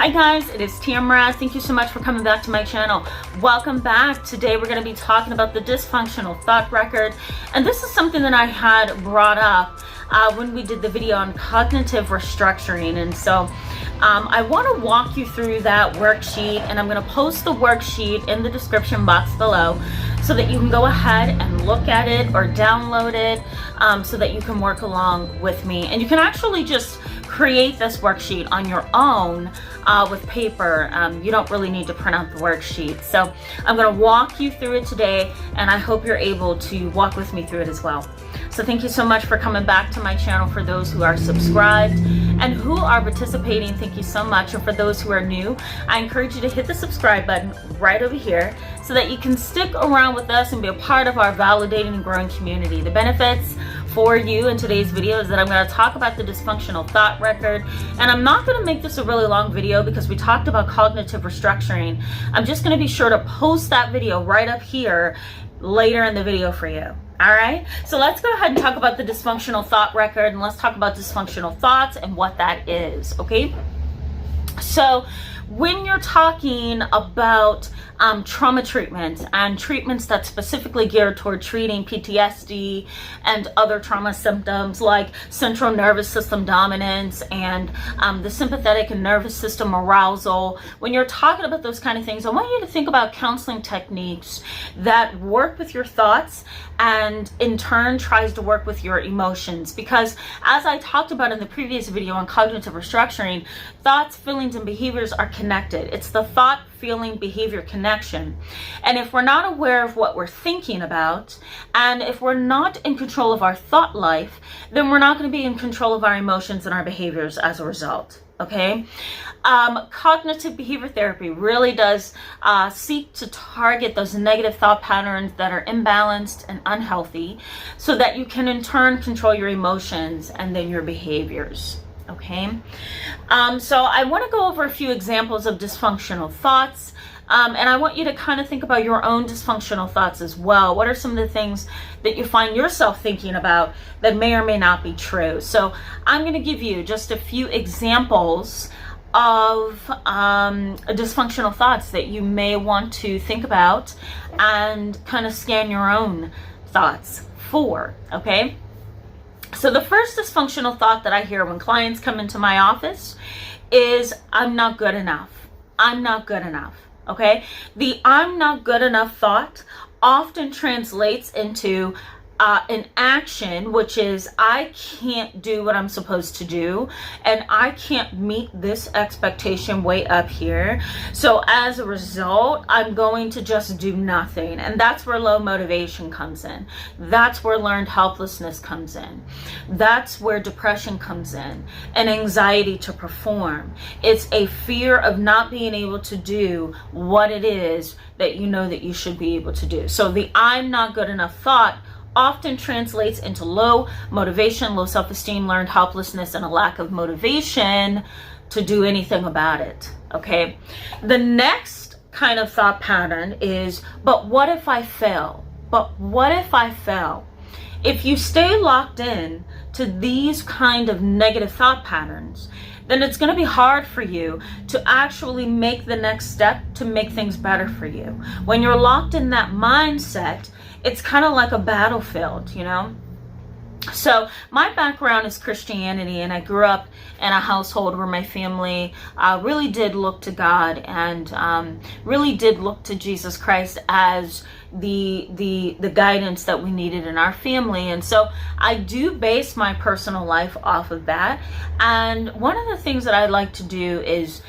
Hi guys, it is Tamara. Thank you so much for coming back to my channel. Welcome back. Today we're going to be talking about the dysfunctional thought record. And this is something that I had brought up when we did the video on cognitive restructuring. And so I want to walk you through that worksheet, and I'm going to post the worksheet in the description box below so that you can go ahead and look at it or download it so that you can work along with me. And you can actually just create this worksheet on your own with paper. You don't really need to print out the worksheet. So I'm going to walk you through it today, and I hope you're able to walk with me through it as well. So thank you so much for coming back to my channel. For those who are subscribed and who are participating, thank you so much. And for those who are new, I encourage you to hit the subscribe button right over here so that you can stick around with us and be a part of our validating and growing community. The benefits for you in today's video is that I'm going to talk about the dysfunctional thought record, and I'm not going to make this a really long video because we talked about cognitive restructuring. I'm just going to be sure to post that video right up here later in the video for you. All right, so let's go ahead and talk about the dysfunctional thought record, and let's talk about dysfunctional thoughts and what that is. Okay, so when you're talking about trauma treatment and treatments that's specifically geared toward treating PTSD and other trauma symptoms like central nervous system dominance and the sympathetic and nervous system arousal, when you're talking about those kind of things, I want you to think about counseling techniques that work with your thoughts and in turn tries to work with your emotions. Because as I talked about in the previous video on cognitive restructuring, thoughts, feelings, and behaviors are connected. It's the thought, feeling, behavior connection. And if we're not aware of what we're thinking about, and if we're not in control of our thought life, then we're not going to be in control of our emotions and our behaviors as a result. Okay, cognitive behavior therapy really does seek to target those negative thought patterns that are imbalanced and unhealthy so that you can in turn control your emotions and then your behaviors. Okay, so I want to go over a few examples of dysfunctional thoughts. And I want you to kind of think about your own dysfunctional thoughts as well. What are some of the things that you find yourself thinking about that may or may not be true? So I'm going to give you just a few examples of dysfunctional thoughts that you may want to think about and kind of scan your own thoughts for, okay? So the first dysfunctional thought that I hear when clients come into my office is, I'm not good enough. I'm not good enough. Okay, the I'm not good enough thought often translates into an action, which is I can't do what I'm supposed to do, and I can't meet this expectation way up here. So as a result, I'm going to just do nothing. And that's where low motivation comes in. That's where learned helplessness comes in. That's where depression comes in, and anxiety to perform. It's a fear of not being able to do what it is that you know that you should be able to do. So the I'm not good enough thought often translates into low motivation, low self-esteem, learned helplessness, and a lack of motivation to do anything about it. Okay, the next kind of thought pattern is, but what if I fail? But what if I fail? If you stay locked in to these kind of negative thought patterns, then it's going to be hard for you to actually make the next step to make things better for you. When you're locked in that mindset, it's kind of like a battlefield, you know? So my background is Christianity, and I grew up in a household where my family really did look to God and really did look to Jesus Christ as the guidance that we needed in our family. And so I do base my personal life off of that. And one of the things that I like to do is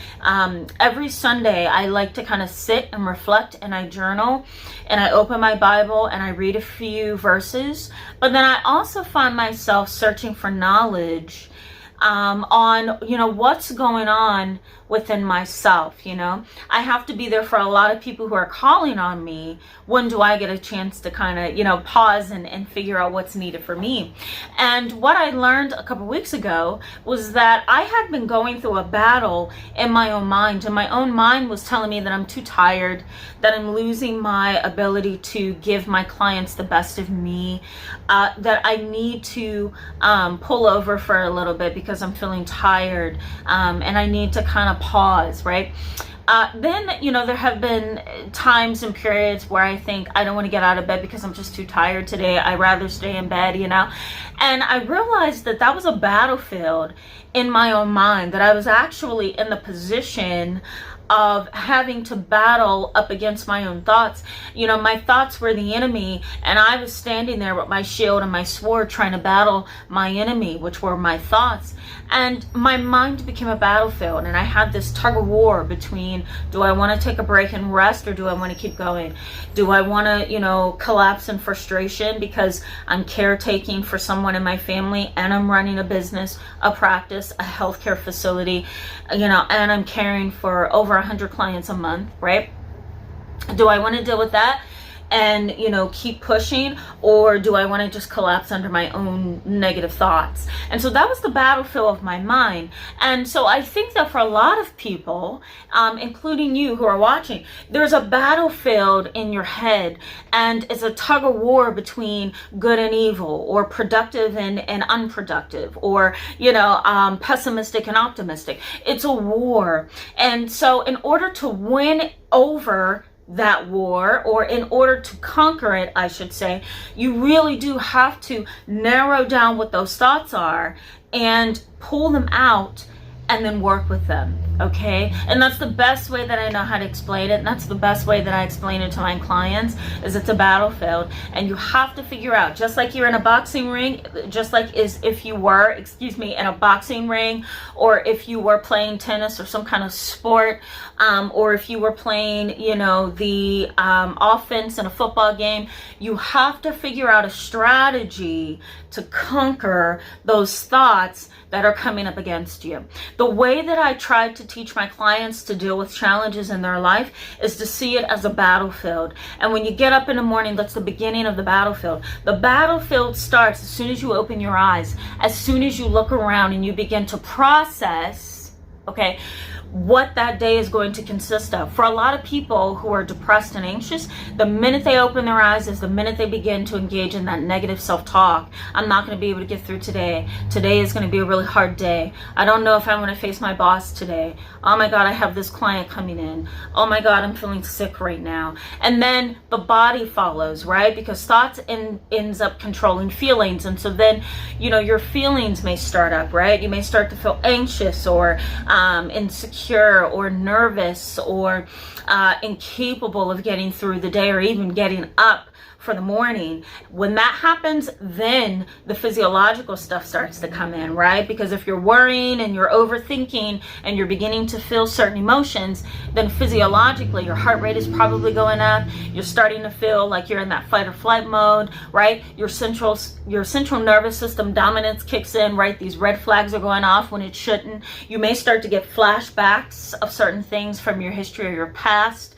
every Sunday I like to kind of sit and reflect, and I journal, and I open my Bible and I read a few verses. But then I also find myself searching for knowledge on, you know, what's going on within myself. You know, I have to be there for a lot of people who are calling on me. When do I get a chance to kind of, you know, pause and figure out what's needed for me? And what I learned a couple weeks ago was that I had been going through a battle in my own mind, and my own mind was telling me that I'm too tired, that I'm losing my ability to give my clients the best of me, that I need to pull over for a little bit because because I'm feeling tired, and I need to kind of pause, right? Then, there have been times and periods where I think I don't want to get out of bed because I'm just too tired today. I'd rather stay in bed, And I realized that that was a battlefield in my own mind, that I was actually in the position of having to battle up against my own thoughts. My thoughts were the enemy, and I was standing there with my shield and my sword trying to battle my enemy, which were my thoughts. And my mind became a battlefield, and I had this tug of war between, do I want to take a break and rest, or do I want to keep going? Do I want to, collapse in frustration because I'm caretaking for someone in my family, and I'm running a business, a practice, a healthcare facility, and I'm caring for over 100 clients a month, right? Do I want to deal with that and keep pushing, or do I want to just collapse under my own negative thoughts? And so that was the battlefield of my mind. And so I think that for a lot of people, including you who are watching, there's a battlefield in your head, and it's a tug of war between good and evil, or productive and unproductive, or pessimistic and optimistic. It's a war. And so in order to win over that war, or in order to conquer it, I should say, you really do have to narrow down what those thoughts are and pull them out and then work with them, okay? And that's the best way that I know how to explain it, and that's the best way that I explain it to my clients, is it's a battlefield, and you have to figure out, just like you're in a boxing ring, just like if you were, in a boxing ring, or if you were playing tennis or some kind of sport, or if you were playing, the offense in a football game, you have to figure out a strategy to conquer those thoughts that are coming up against you. The way that I try to teach my clients to deal with challenges in their life is to see it as a battlefield. And when you get up in the morning, that's the beginning of the battlefield. The battlefield starts as soon as you open your eyes, as soon as you look around and you begin to process, okay, what that day is going to consist of. For a lot of people who are depressed and anxious, the minute they open their eyes is the minute they begin to engage in that negative self-talk. I'm not going to be able to get through today. Today is going to be a really hard day. I don't know if I'm going to face my boss today. Oh my God, I have this client coming in. Oh my God, I'm feeling sick right now. And then the body follows, right? Because thoughts ends up controlling feelings. And so then, your feelings may start up, right? You may start to feel anxious or insecure, or nervous, or incapable of getting through the day, or even getting up for the morning. When that happens, then the physiological stuff starts to come in, right? Because if you're worrying and you're overthinking and you're beginning to feel certain emotions, then physiologically your heart rate is probably going up. You're starting to feel like you're in that fight or flight mode, right? Your central nervous system dominance kicks in, right? These red flags are going off when it shouldn't. You may start to get flashbacks of certain things from your history or your past.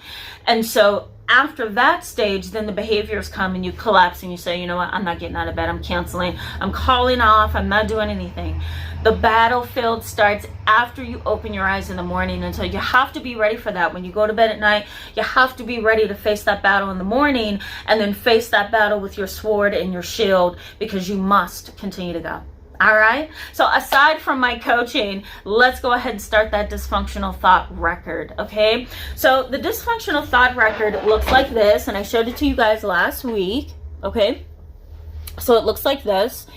And so after that stage, then the behaviors come and you collapse and you say, you know what, I'm not getting out of bed, I'm canceling, I'm calling off, I'm not doing anything. The battlefield starts after you open your eyes in the morning, and so you have to be ready for that. When you go to bed at night, you have to be ready to face that battle in the morning, and then face that battle with your sword and your shield, because you must continue to go. All right. So aside from my coaching, let's go ahead and start that dysfunctional thought record. Okay. So the dysfunctional thought record looks like this, and I showed it to you guys last week. Okay. So it looks like this,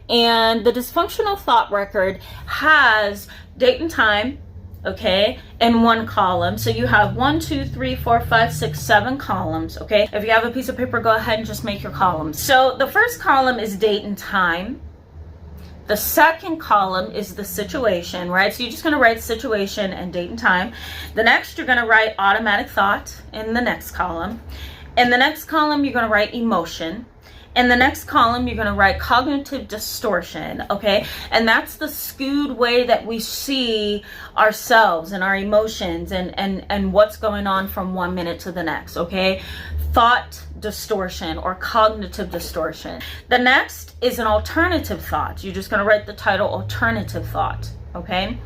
and the dysfunctional thought record has date and time, okay, in one column. So you have 1, 2, 3, 4, 5, 6, 7 columns. Okay. If you have a piece of paper, go ahead and just make your columns. So the first column is date and time. The second column is the situation, right? So you're just going to write situation and date and time. The next, you're going to write automatic thought in the next column. In the next column, you're going to write emotion. In the next column, you're going to write cognitive distortion, okay? And that's the skewed way that we see ourselves and our emotions and what's going on from one minute to the next, okay? Thought distortion or cognitive distortion. The next is an alternative thought. You're just going to write the title alternative thought. okay?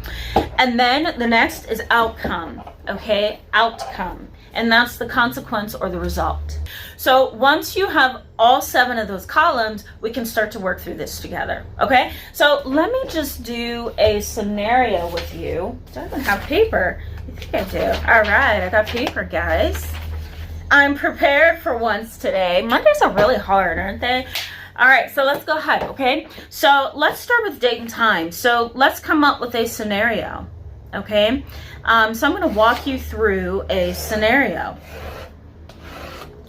And then the next is outcome, okay? Outcome. And that's the consequence or the result. So once you have all 7 of those columns, we can start to work through this together, okay? So let me just do a scenario with you. Do I even have paper? I think I do. All right, I got paper, guys. I'm prepared for once today. Mondays are really hard, aren't they? All right, so let's go ahead, okay? So let's start with date and time. So let's come up with a scenario, okay? So I'm gonna walk you through a scenario.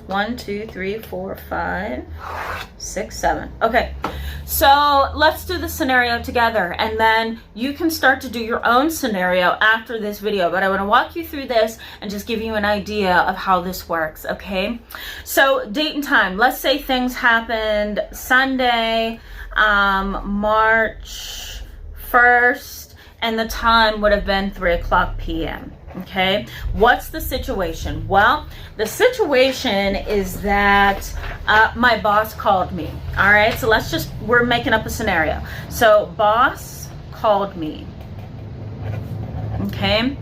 1, 2, 3, 4, 5, 6, 7. Okay, so let's do the scenario together, and then you can start to do your own scenario after this video. But I want to walk you through this and just give you an idea of how this works, okay? So date and time. Let's say things happened Sunday, March 1st, and the time would have been 3:00 p.m. Okay, what's the situation? Well, the situation is that my boss called me. All right, so we're making up a scenario. So boss called me. Okay,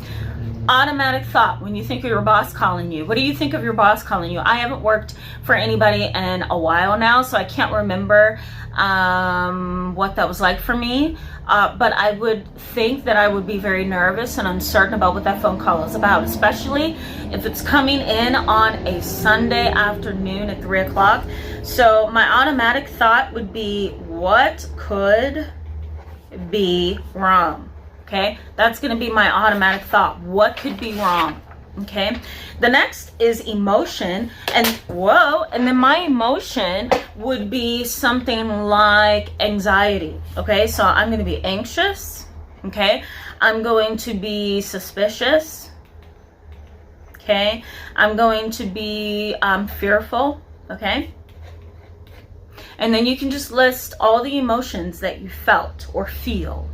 automatic thought when you think of your boss calling you. What do you think of your boss calling you? I haven't worked for anybody in a while now, so I can't remember what that was like for me. But I would think that I would be very nervous and uncertain about what that phone call is about, especially if it's coming in on a Sunday afternoon at 3:00. So my automatic thought would be, what could be wrong? Okay, that's going to be my automatic thought. What could be wrong? Okay, the next is emotion, and then my emotion would be something like anxiety. Okay, so I'm going to be anxious. Okay, I'm going to be suspicious. Okay, I'm going to be fearful. Okay, and then you can just list all the emotions that you felt or feel.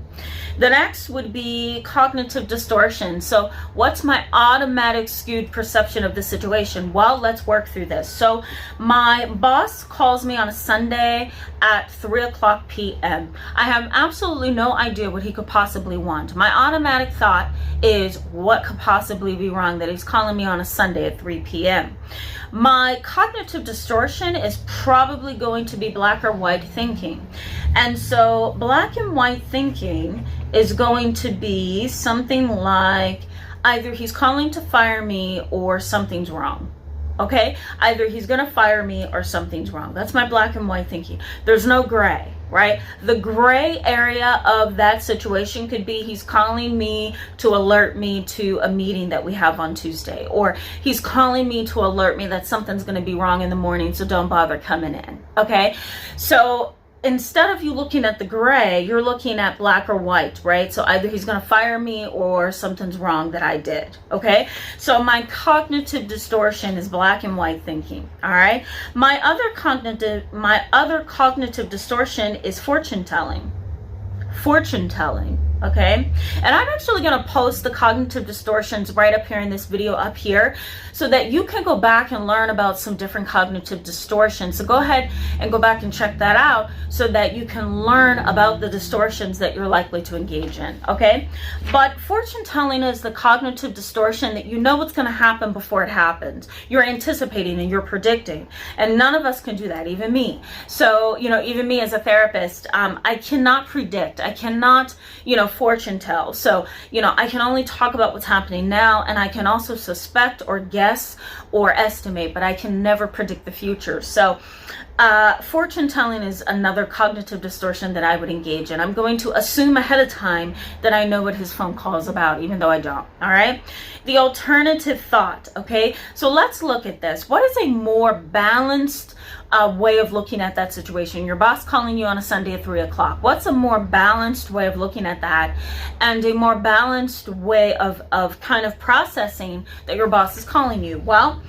The next would be cognitive distortion. So what's my automatic skewed perception of the situation? Well, let's work through this. So my boss calls me on a Sunday at 3:00 p.m. I have absolutely no idea what he could possibly want. My automatic thought is, what could possibly be wrong that he's calling me on a Sunday at 3 p.m.? My cognitive distortion is probably going to be black or white thinking. And so black and white thinking is going to be something like, either he's calling to fire me or something's wrong. Okay? Either he's going to fire me or something's wrong. That's my black and white thinking. There's no gray, right? The gray area of that situation could be, he's calling me to alert me to a meeting that we have on Tuesday, or he's calling me to alert me that something's going to be wrong in the morning, so don't bother coming in. Okay? So instead of you looking at the gray, you're looking at black or white, right? So either he's going to fire me or something's wrong that I did, okay? So my cognitive distortion is black and white thinking, all right? My other cognitive distortion is fortune telling. Fortune telling, okay? And I'm actually going to post the cognitive distortions right up here in this video up here, so that you can go back and learn about some different cognitive distortions. So go ahead and go back and check that out, so that you can learn about the distortions that you're likely to engage in, okay? But fortune telling is the cognitive distortion that you know what's going to happen before it happens. You're anticipating and you're predicting, and none of us can do that, even me. So, even me as a therapist, I cannot predict. I cannot, fortune tell. So, I can only talk about what's happening now, and I can also suspect or guess or estimate, but I can never predict the future. So fortune telling is another cognitive distortion that I would engage in. I'm going to assume ahead of time that I know what his phone call is about, even though I don't. All right. The alternative thought. Okay. So let's look at this. What is a more balanced way of looking at that situation? Your boss calling you on a Sunday at 3:00. What's a more balanced way of looking at that, and a more balanced way of kind of processing that your boss is calling you? Well,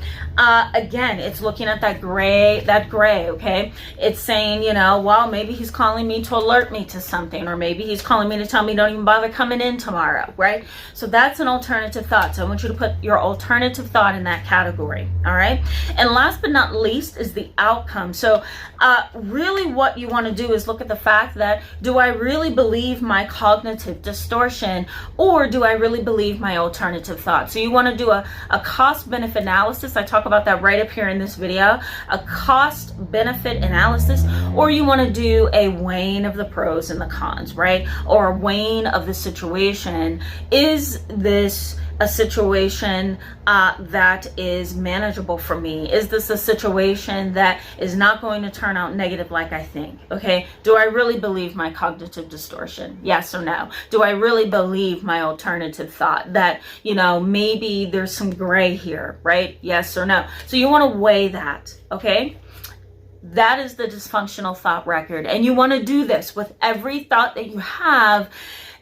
again, it's looking at that gray, okay? It's saying, you know, well, maybe he's calling me to alert me to something, or maybe he's calling me to tell me don't even bother coming in tomorrow, right? So that's an alternative thought. So I want you to put your alternative thought in that category, all right? And last but not least is the outcome. So really what you want to do is look at the fact that, do I really believe my cognitive distortion, or do I really believe my alternative thought? So you want to do a cost-benefit analysis. I talk about that right up here in this video, a cost-benefit analysis, or you want to do a weighing of the pros and the cons, right? Or a weighing of the situation. Is this a situation that is manageable for me? Is this a situation that is not going to turn out negative like I think? Okay, do I really believe my cognitive distortion? Yes or no? Do I really believe my alternative thought that, you know, maybe there's some gray here, right? Yes or no? So you want to weigh that, okay? That is the dysfunctional thought record. And you want to do this with every thought that you have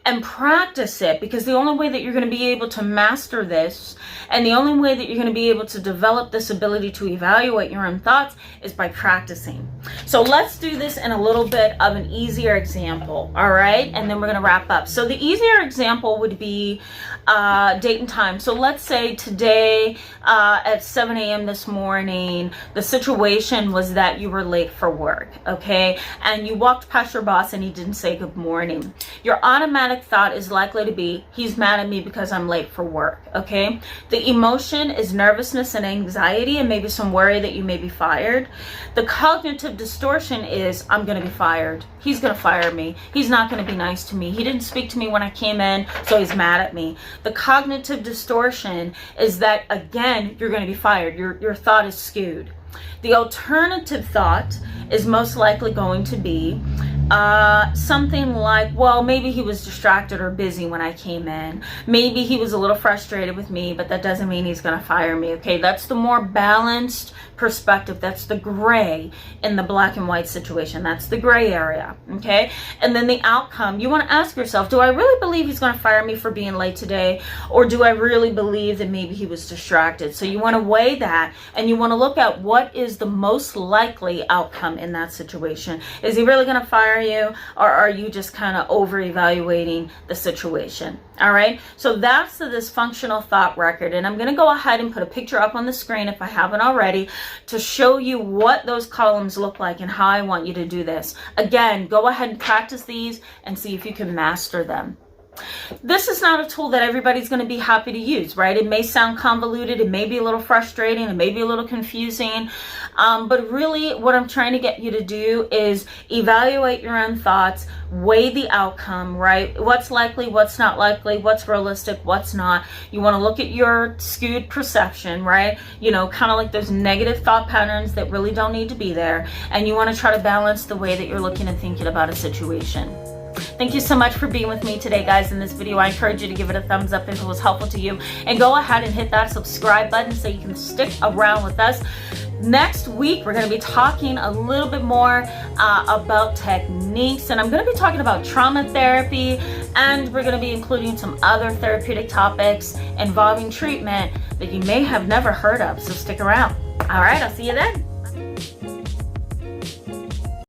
and practice it, because the only way that you're going to be able to master this, and the only way that you're going to be able to develop this ability to evaluate your own thoughts, is by practicing. So let's do this in a little bit of an easier example, all right? And then we're going to wrap up. So the easier example would be date and time. So let's say today at 7 a.m. this morning, the situation was that you were late for work, okay? And you walked past your boss and he didn't say good morning. Your automatic thought is likely to be, he's mad at me because I'm late for work, okay? The emotion is nervousness and anxiety, and maybe some worry that you may be fired. The cognitive distortion is, I'm going to be fired. He's going to fire me. He's not going to be nice to me. He didn't speak to me when I came in, so he's mad at me. The cognitive distortion is that, again, you're going to be fired. Your thought is skewed. The alternative thought is most likely going to be something like, well, maybe he was distracted or busy when I came in. Maybe he was a little frustrated with me, but that doesn't mean he's going to fire me. Okay, that's the more balanced perspective. That's the gray in the black and white situation. That's the gray area. Okay, and then the outcome, you want to ask yourself, do I really believe he's going to fire me for being late today, or do I really believe that maybe he was distracted? So you want to weigh that, and you want to look at what is the most likely outcome in that situation. Is he really going to fire you, or are you just kind of over evaluating the situation? All right, so that's the dysfunctional thought record, and I'm going to go ahead and put a picture up on the screen if I haven't already to show you what those columns look like and how I want you to do this. Again, go ahead and practice these and see if you can master them. This is not a tool that everybody's going to be happy to use, right? It may sound convoluted, it may be a little frustrating, it may be a little confusing, but really what I'm trying to get you to do is evaluate your own thoughts, weigh the outcome, right? What's likely, what's not likely, what's realistic, what's not. You want to look at your skewed perception, right? You know, kind of like those negative thought patterns that really don't need to be there, and you want to try to balance the way that you're looking and thinking about a situation. Thank you so much for being with me today, guys, in this video. I encourage you to give it a thumbs up if it was helpful to you, and go ahead and hit that subscribe button so you can stick around with us. Next week, we're going to be talking a little bit more about techniques, and I'm going to be talking about trauma therapy, and we're going to be including some other therapeutic topics involving treatment that you may have never heard of, so stick around. All right, I'll see you then.